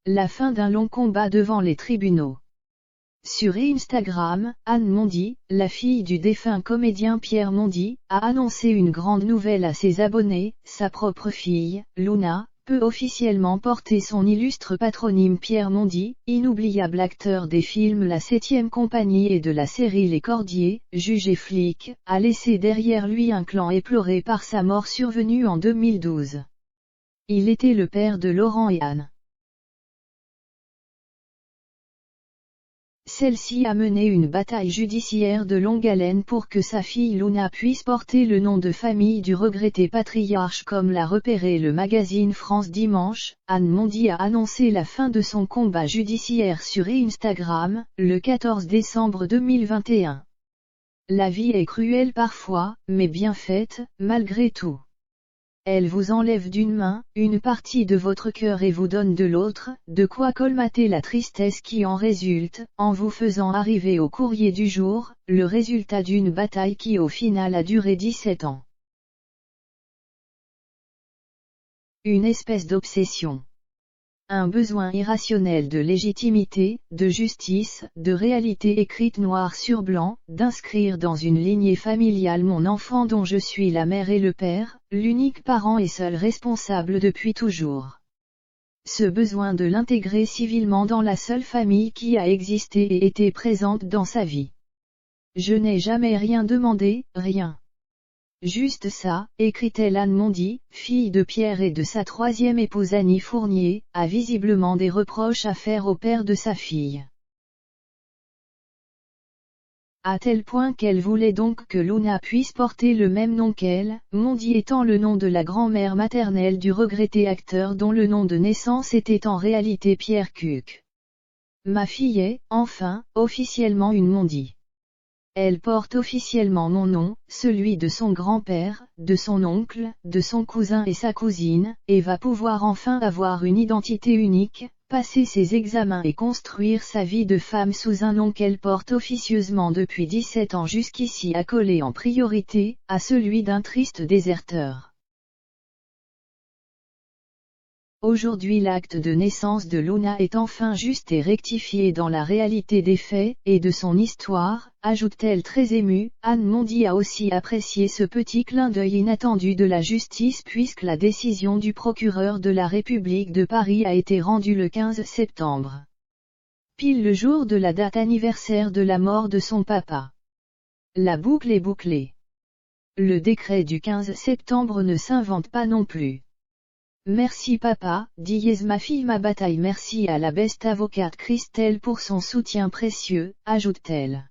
La fin d'un long combat devant les tribunaux. Sur Instagram, Anne Mondy, la fille du défunt comédien Pierre Mondy, a annoncé une grande nouvelle à ses abonnés. Sa propre fille, Luna, peut officiellement porter son illustre patronyme Pierre Mondy, inoubliable acteur des films La 7e compagnie et de la série Les Cordiers, Juge et flic, a laissé derrière lui un clan éploré par sa mort survenue en 2012. Il était le père de Laurent et Anne. Celle-ci a mené une bataille judiciaire de longue haleine pour que sa fille Luna puisse porter le nom de famille du regretté patriarche comme l'a repéré le magazine France Dimanche. Anne Mondy a annoncé la fin de son combat judiciaire sur Instagram, le 14 décembre 2021. La vie est cruelle parfois, mais bien faite, malgré tout. Elle vous enlève d'une main, une partie de votre cœur et vous donne de l'autre, de quoi colmater la tristesse qui en résulte, en vous faisant arriver au courrier du jour, le résultat d'une bataille qui au final a duré 17 ans. Une espèce d'obsession. Un besoin irrationnel de légitimité, de justice, de réalité écrite noir sur blanc, d'inscrire dans une lignée familiale mon enfant dont je suis la mère et le père, l'unique parent et seul responsable depuis toujours. Ce besoin de l'intégrer civilement dans la seule famille qui a existé et été présente dans sa vie. Je n'ai jamais rien demandé, rien. Juste ça, écrit-elle. Anne Mondy, fille de Pierre et de sa troisième épouse Annie Fournier, a visiblement des reproches à faire au père de sa fille. À tel point qu'elle voulait donc que Luna puisse porter le même nom qu'elle, Mondy étant le nom de la grand-mère maternelle du regretté acteur dont le nom de naissance était en réalité Pierre Cuc. Ma fille est, enfin, officiellement une Mondy. Elle porte officiellement mon nom, celui de son grand-père, de son oncle, de son cousin et sa cousine, et va pouvoir enfin avoir une identité unique, passer ses examens et construire sa vie de femme sous un nom qu'elle porte officieusement depuis 17 ans jusqu'ici accolé en priorité, à celui d'un triste déserteur. Aujourd'hui l'acte de naissance de Luna est enfin juste et rectifié dans la réalité des faits, et de son histoire, ajoute-t-elle très émue. Anne Mondy a aussi apprécié ce petit clin d'œil inattendu de la justice puisque la décision du procureur de la République de Paris a été rendue le 15 septembre. Pile le jour de la date anniversaire de la mort de son papa. La boucle est bouclée. Le décret du 15 septembre ne s'invente pas non plus. Merci papa, dit ma fille ma bataille. Merci à la best avocate Christelle pour son soutien précieux, ajoute-t-elle.